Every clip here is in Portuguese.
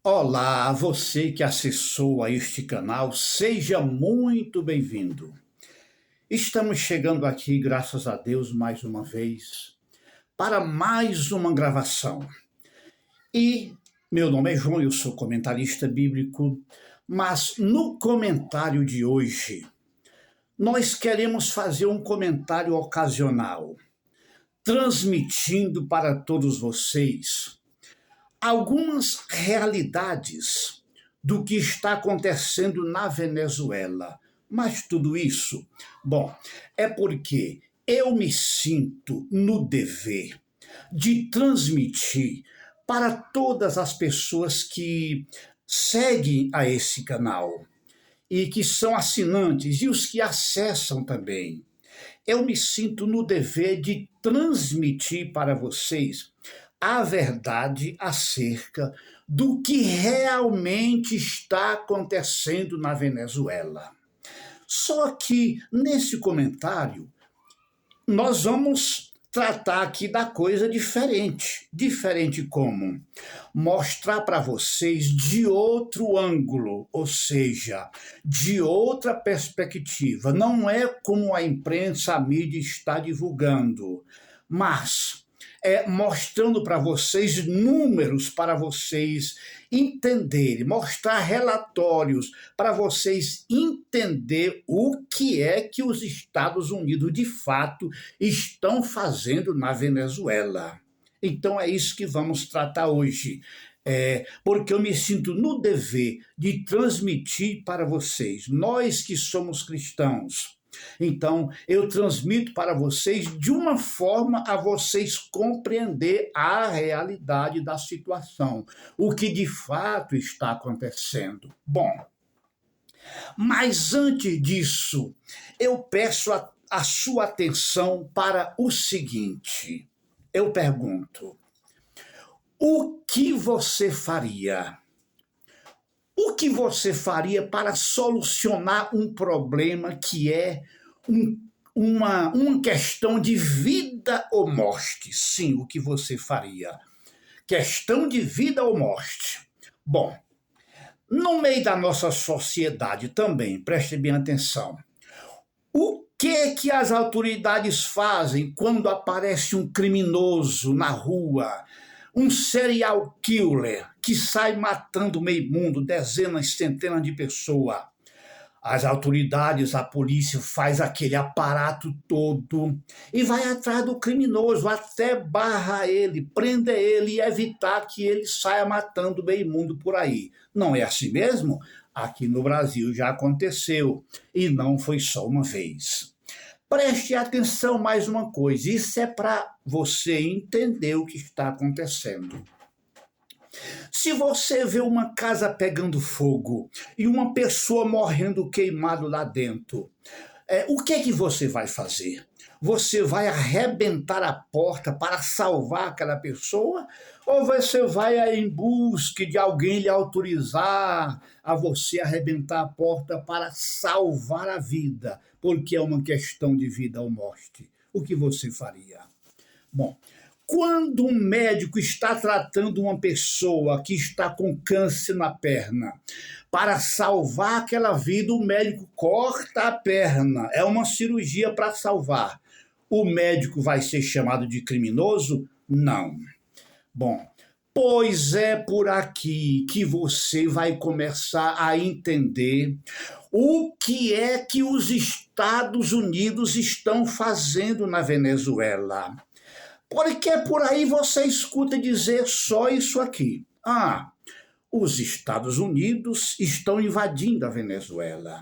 Olá, você que acessou a este canal, seja muito bem-vindo. Estamos chegando aqui, graças a Deus, mais uma vez, para mais uma gravação. E meu nome é João, eu sou comentarista bíblico, mas no comentário de hoje, nós queremos fazer um comentário ocasional, transmitindo para todos vocês algumas realidades do que está acontecendo na Venezuela. Mas tudo isso, bom, é porque eu me sinto no dever de transmitir para todas as pessoas que seguem a esse canal e que são assinantes e os que acessam também. Eu me sinto no dever de transmitir para vocês a verdade acerca do que realmente está acontecendo na Venezuela. Só que nesse comentário nós vamos tratar aqui da coisa diferente. Diferente como? Mostrar para vocês de outro ângulo, ou seja, de outra perspectiva. Não é como a imprensa, a mídia está divulgando, mas mostrando para vocês números para vocês entenderem, mostrar relatórios para vocês entender o que é que os Estados Unidos de fato estão fazendo na Venezuela. Então é isso que vamos tratar hoje. Porque eu me sinto no dever de transmitir para vocês, nós que somos cristãos. Então, eu transmito para vocês de uma forma a vocês compreender a realidade da situação, o que de fato está acontecendo. Bom, mas antes disso, eu peço a sua atenção para o seguinte. Eu pergunto: o que você faria? O que você faria para solucionar um problema que é uma questão de vida ou morte? Sim, o que você faria? Questão de vida ou morte. Bom, no meio da nossa sociedade também, preste bem atenção. O que as autoridades fazem quando aparece um criminoso na rua, um serial killer que sai matando meio mundo, dezenas, centenas de pessoas? As autoridades, a polícia faz aquele aparato todo e vai atrás do criminoso até barrar ele, prender ele e evitar que ele saia matando meio mundo por aí. Não é assim mesmo? Aqui no Brasil já aconteceu e não foi só uma vez. Preste atenção mais uma coisa, isso é para você entender o que está acontecendo. Se você vê uma casa pegando fogo e uma pessoa morrendo queimado lá dentro, o que é que você vai fazer? Você vai arrebentar a porta para salvar aquela pessoa? Ou você vai em busca de alguém lhe autorizar a você arrebentar a porta para salvar a vida? Porque é uma questão de vida ou morte. O que você faria? Bom, quando um médico está tratando uma pessoa que está com câncer na perna, para salvar aquela vida, o médico corta a perna. É uma cirurgia para salvar. O médico vai ser chamado de criminoso? Não. Bom, pois é por aqui que você vai começar a entender o que é que os Estados Unidos estão fazendo na Venezuela. Porque por aí você escuta dizer só isso aqui. Os Estados Unidos estão invadindo a Venezuela.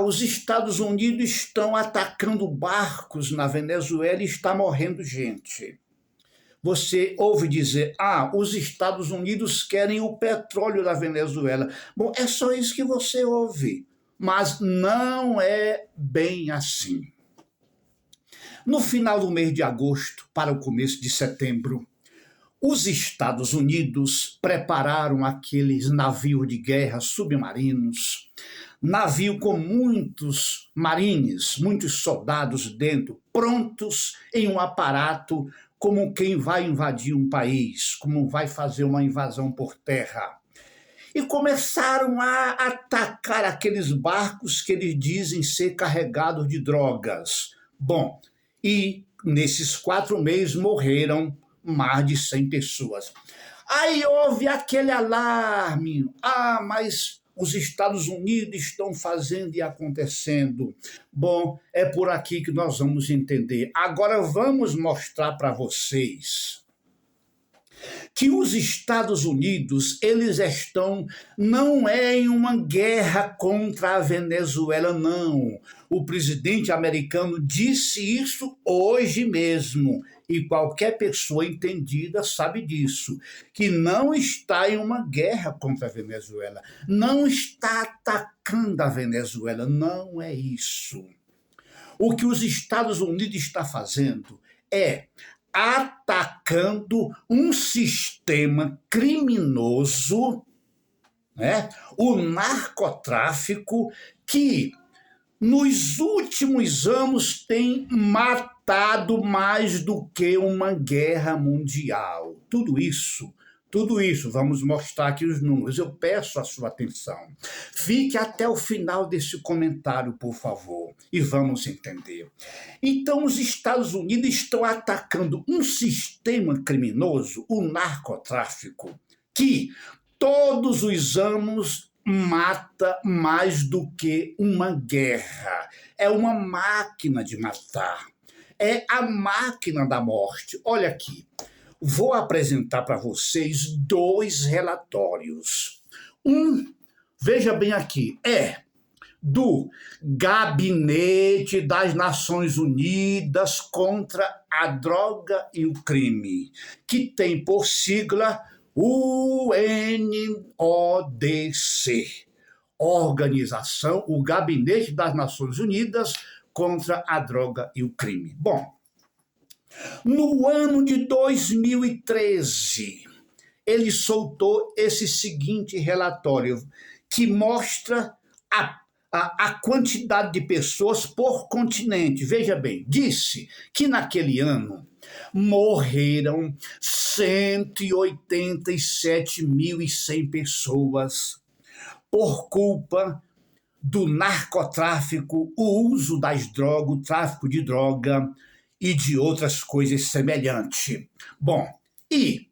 Os Estados Unidos estão atacando barcos na Venezuela e está morrendo gente. Você ouve dizer, os Estados Unidos querem o petróleo da Venezuela. Bom, é só isso que você ouve. Mas não é bem assim. No final do mês de agosto, para o começo de setembro, os Estados Unidos prepararam aqueles navios de guerra submarinos, navio com muitos marines, muitos soldados dentro, prontos em um aparato como quem vai invadir um país, como vai fazer uma invasão por terra. E começaram a atacar aqueles barcos que eles dizem ser carregados de drogas. Bom, e nesses 4 meses morreram mais de 100 pessoas. Aí houve aquele alarme. Ah, mas os Estados Unidos estão fazendo e acontecendo. Bom, é por aqui que nós vamos entender. Agora vamos mostrar para vocês que os Estados Unidos, eles estão, não é em uma guerra contra a Venezuela, não. O presidente americano disse isso hoje mesmo, e qualquer pessoa entendida sabe disso, que não está em uma guerra contra a Venezuela, não está atacando a Venezuela, não é isso. O que os Estados Unidos está fazendo é atacando um sistema criminoso, né? O narcotráfico, que nos últimos anos tem matado mais do que uma guerra mundial. Tudo isso, vamos mostrar aqui os números. Eu peço a sua atenção. Fique até o final desse comentário, por favor, e vamos entender. Então, os Estados Unidos estão atacando um sistema criminoso, o narcotráfico, que todos os anos mata mais do que uma guerra. É uma máquina de matar. É a máquina da morte. Olha aqui. Vou apresentar para vocês 2 relatórios. Veja bem aqui, é do Gabinete das Nações Unidas contra a Droga e o Crime, que tem por sigla UNODC, o Gabinete das Nações Unidas contra a Droga e o Crime. Bom, no ano de 2013, ele soltou esse seguinte relatório, que mostra a quantidade de pessoas por continente. Veja bem, disse que naquele ano morreram 187.100 pessoas por culpa do narcotráfico, o uso das drogas, o tráfico de droga e de outras coisas semelhantes. Bom, e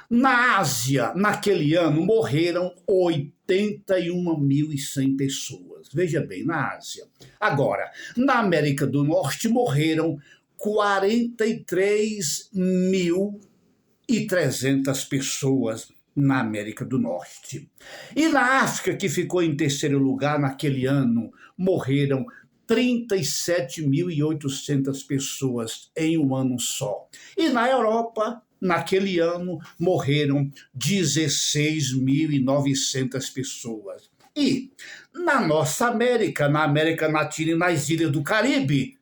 na Ásia, naquele ano, morreram 81.100 pessoas. Veja bem, na Ásia. Agora, na América do Norte, morreram 43.300 pessoas na América do Norte. E na África, que ficou em terceiro lugar naquele ano, morreram 37.800 pessoas em um ano só. E na Europa, naquele ano, morreram 16.900 pessoas. E na nossa América, na América Latina e nas ilhas do Caribe,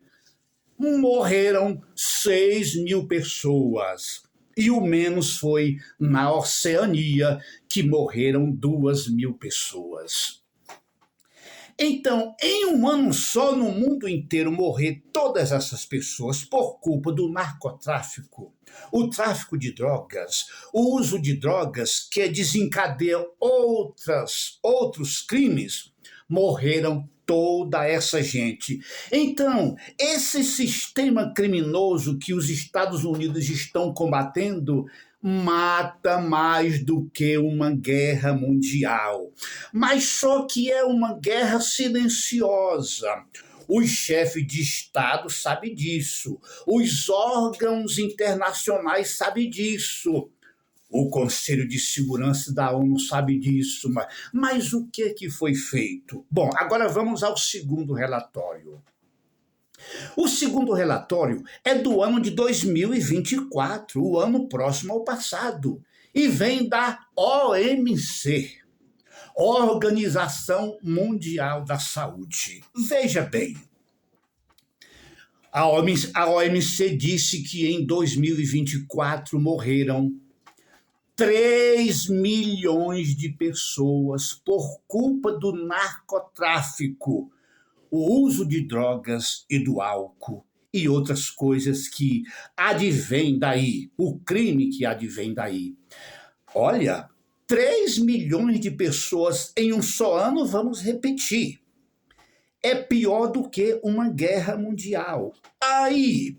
morreram 6.000 pessoas. E o menos foi na Oceania, que morreram 2.000 pessoas. Então, em um ano só, no mundo inteiro, morrer todas essas pessoas por culpa do narcotráfico, o tráfico de drogas, o uso de drogas que desencadeia outros crimes, morreram toda essa gente. Então, esse sistema criminoso que os Estados Unidos estão combatendo mata mais do que uma guerra mundial. Mas só que é uma guerra silenciosa. Os chefes de Estado sabem disso. Os órgãos internacionais sabem disso. O Conselho de Segurança da ONU sabe disso. Mas o que foi feito? Bom, agora vamos ao segundo relatório. O segundo relatório é do ano de 2024, o ano próximo ao passado, e vem da OMC, Organização Mundial da Saúde. Veja bem, a OMC disse que em 2024 morreram 3 milhões de pessoas por culpa do narcotráfico, o uso de drogas e do álcool e outras coisas que advêm daí, o crime que advém daí. Olha, 3 milhões de pessoas em um só ano, vamos repetir. É pior do que uma guerra mundial. Aí,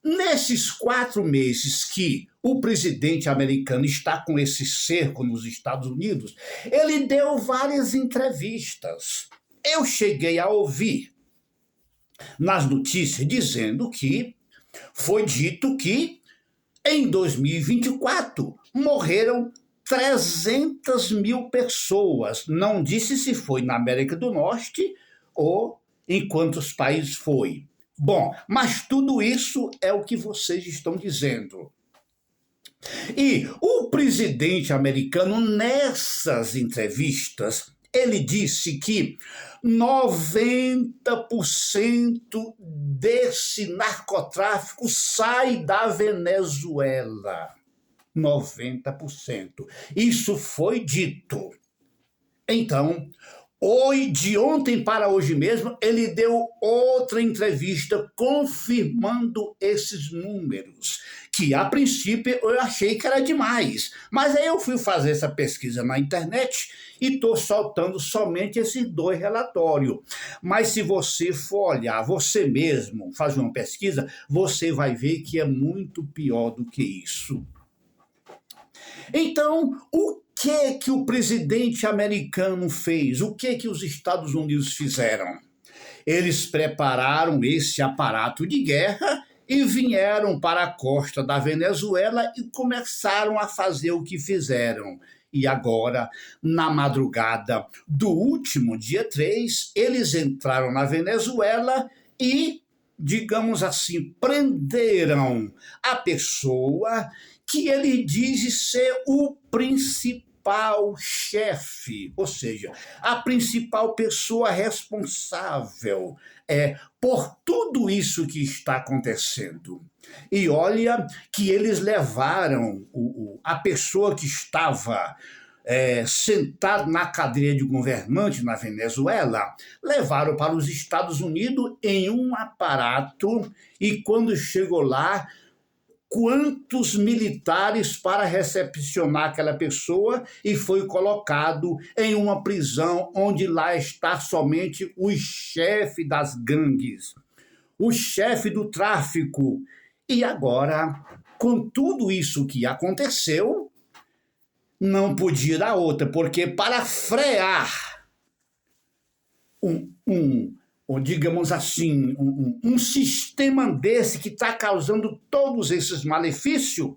nesses 4 meses que o presidente americano está com esse cerco nos Estados Unidos, ele deu várias entrevistas. Eu cheguei a ouvir nas notícias dizendo que foi dito que em 2024 morreram 300 mil pessoas. Não disse se foi na América do Norte ou em quantos países foi. Bom, mas tudo isso é o que vocês estão dizendo. E o presidente americano, nessas entrevistas, ele disse que 90% desse narcotráfico sai da Venezuela. 90%. Isso foi dito. Então, de ontem para hoje mesmo, ele deu outra entrevista confirmando esses números, que a princípio eu achei que era demais. Mas aí eu fui fazer essa pesquisa na internet e estou soltando somente esses 2 relatórios. Mas se você for olhar você mesmo, fazer uma pesquisa, você vai ver que é muito pior do que isso. Então, o que o presidente americano fez? O que os Estados Unidos fizeram? Eles prepararam esse aparato de guerra e vieram para a costa da Venezuela e começaram a fazer o que fizeram. E agora, na madrugada do último dia 3, eles entraram na Venezuela e, digamos assim, prenderam a pessoa que ele diz ser o principal chefe, ou seja, a principal pessoa responsável por tudo isso que está acontecendo. E olha que eles levaram a pessoa que estava sentado na cadeira de governante na Venezuela, levaram para os Estados Unidos em um aparato e quando chegou lá, quantos militares para recepcionar aquela pessoa e foi colocado em uma prisão onde lá está somente o chefe das gangues, o chefe do tráfico. E agora, com tudo isso que aconteceu, não podia dar outra, porque para frear ou digamos assim, um sistema desse que está causando todos esses malefícios,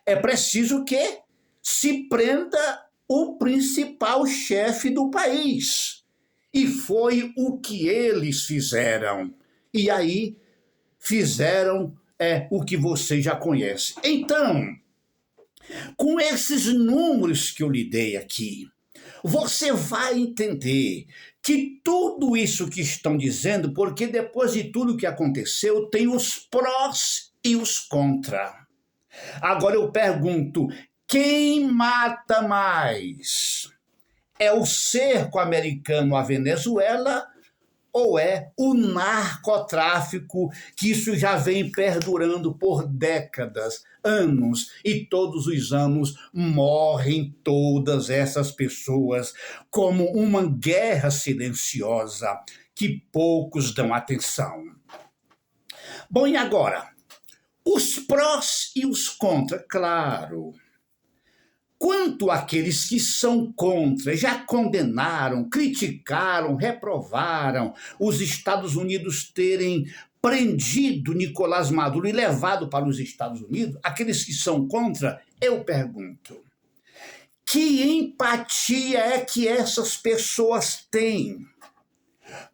é preciso que se prenda o principal chefe do país. E foi o que eles fizeram. E aí fizeram o que você já conhece. Então, com esses números que eu lhe dei aqui, você vai entender que tudo isso que estão dizendo, porque depois de tudo que aconteceu, tem os prós e os contra. Agora eu pergunto, quem mata mais? É o cerco americano à Venezuela ou é o narcotráfico, que isso já vem perdurando por décadas, anos, e todos os anos morrem todas essas pessoas como uma guerra silenciosa que poucos dão atenção. Bom, e agora? Os prós e os contras, claro. Quanto àqueles que são contra, já condenaram, criticaram, reprovaram os Estados Unidos terem prendido Nicolás Maduro e levado para os Estados Unidos, aqueles que são contra, eu pergunto, que empatia é que essas pessoas têm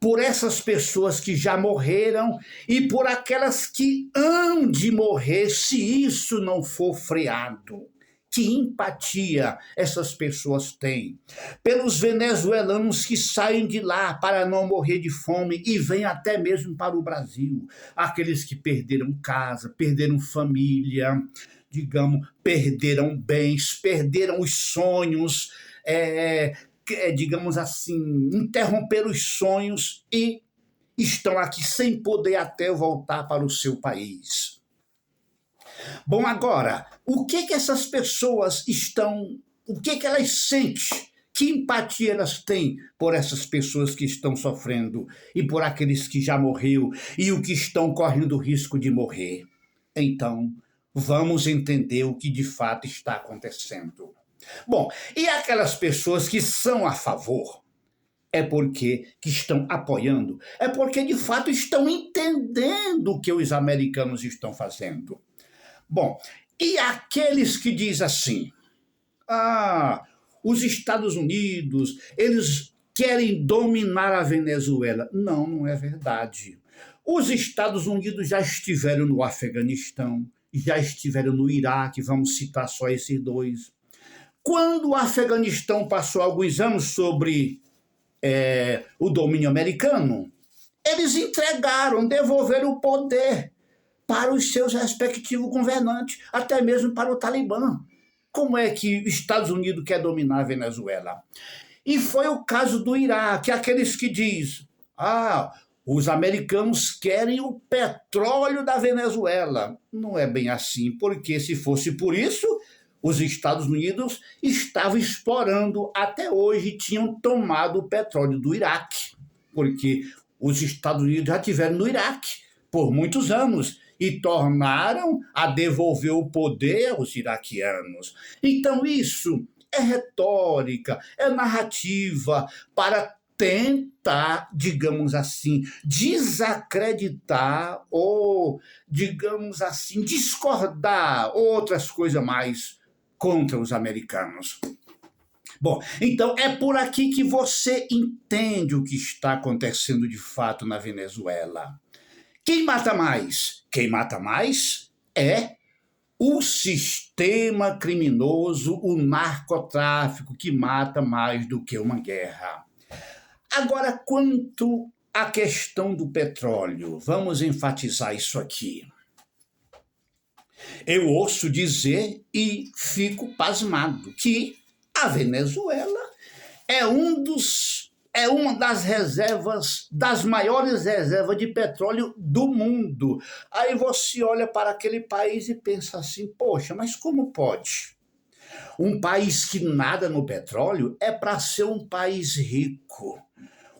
por essas pessoas que já morreram e por aquelas que hão de morrer se isso não for freado? Que empatia essas pessoas têm pelos venezuelanos que saem de lá para não morrer de fome e vêm até mesmo para o Brasil. Aqueles que perderam casa, perderam família, digamos, perderam bens, perderam os sonhos, digamos assim, interromperam os sonhos e estão aqui sem poder até voltar para o seu país. Bom, agora, o que que essas pessoas o que que elas sentem? Que empatia elas têm por essas pessoas que estão sofrendo e por aqueles que já morreu e o que estão correndo risco de morrer? Então, vamos entender o que de fato está acontecendo. Bom, e aquelas pessoas que são a favor? É porque que estão apoiando, é porque de fato estão entendendo o que os americanos estão fazendo. Bom, e aqueles que dizem assim: ah, os Estados Unidos, eles querem dominar a Venezuela. Não, não é verdade. Os Estados Unidos já estiveram no Afeganistão, já estiveram no Iraque, vamos citar só esses dois. Quando o Afeganistão passou alguns anos sobre o domínio americano, eles entregaram, devolveram o poder para os seus respectivos governantes, até mesmo para o Talibã. Como é que os Estados Unidos quer dominar a Venezuela? E foi o caso do Iraque, aqueles que dizem: ah, os americanos querem o petróleo da Venezuela. Não é bem assim, porque se fosse por isso, os Estados Unidos estavam explorando, até hoje tinham tomado o petróleo do Iraque, porque os Estados Unidos já estiveram no Iraque por muitos anos e tornaram a devolver o poder aos iraquianos. Então isso é retórica, é narrativa para tentar, digamos assim, desacreditar ou, digamos assim, discordar outras coisas mais contra os americanos. Bom, então é por aqui que você entende o que está acontecendo de fato na Venezuela. Quem mata mais? Quem mata mais é o sistema criminoso, o narcotráfico, que mata mais do que uma guerra. Agora, quanto à questão do petróleo, vamos enfatizar isso aqui. Eu ouço dizer e fico pasmado que a Venezuela é uma das reservas, das maiores reservas de petróleo do mundo. Aí você olha para aquele país e pensa assim: poxa, mas como pode? Um país que nada no petróleo é para ser um país rico,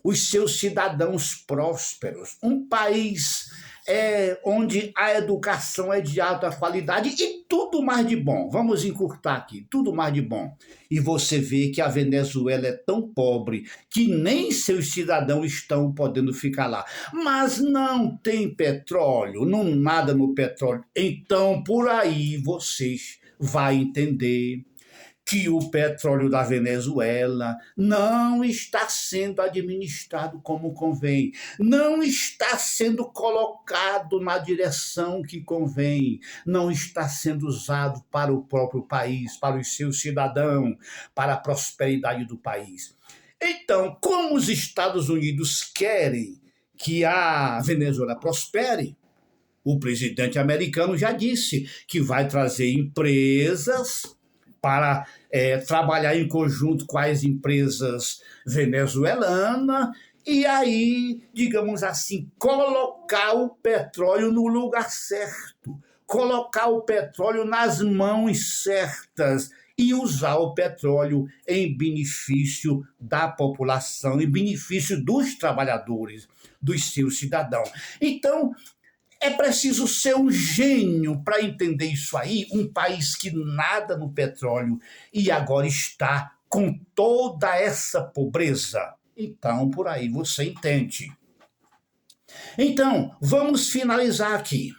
os seus cidadãos prósperos, um país onde a educação é de alta qualidade e tudo mais de bom. Vamos encurtar aqui, tudo mais de bom. E você vê que a Venezuela é tão pobre que nem seus cidadãos estão podendo ficar lá. Mas não tem petróleo, não nada no petróleo. Então, por aí vocês vão entender que o petróleo da Venezuela não está sendo administrado como convém, não está sendo colocado na direção que convém, não está sendo usado para o próprio país, para os seus cidadãos, para a prosperidade do país. Então, como os Estados Unidos querem que a Venezuela prospere, o presidente americano já disse que vai trazer empresas para trabalhar em conjunto com as empresas venezuelanas e aí, digamos assim, colocar o petróleo no lugar certo, colocar o petróleo nas mãos certas e usar o petróleo em benefício da população, em benefício dos trabalhadores, dos seus cidadãos. Então, é preciso ser um gênio para entender isso aí, um país que nada no petróleo e agora está com toda essa pobreza. Então, por aí você entende. Então, vamos finalizar aqui.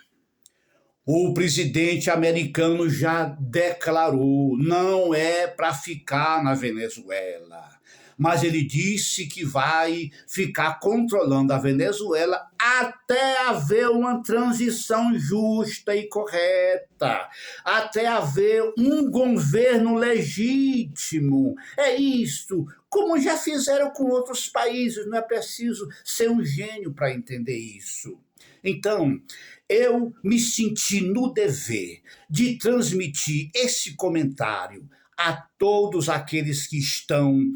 O presidente americano já declarou, não é para ficar na Venezuela, mas ele disse que vai ficar controlando a Venezuela até haver uma transição justa e correta, até haver um governo legítimo. É isso, como já fizeram com outros países, não é preciso ser um gênio para entender isso. Então, eu me senti no dever de transmitir esse comentário a todos aqueles que estão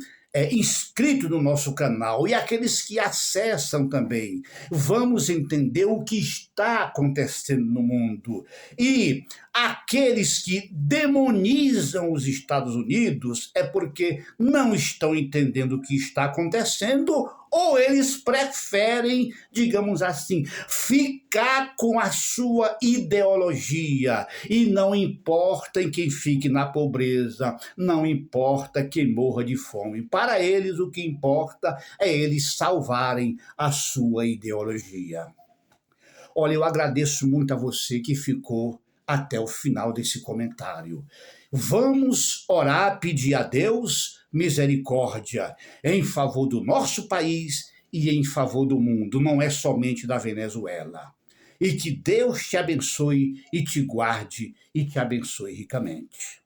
inscritos no nosso canal e aqueles que acessam também. Vamos entender o que está acontecendo no mundo. E aqueles que demonizam os Estados Unidos é porque não estão entendendo o que está acontecendo, ou eles preferem, digamos assim, ficar com a sua ideologia. E não importa em quem fique na pobreza, não importa quem morra de fome. Para eles, o que importa é eles salvarem a sua ideologia. Olha, eu agradeço muito a você que ficou até o final desse comentário. Vamos orar, pedir a Deus misericórdia em favor do nosso país e em favor do mundo, não é somente da Venezuela. E que Deus te abençoe e te guarde e te abençoe ricamente.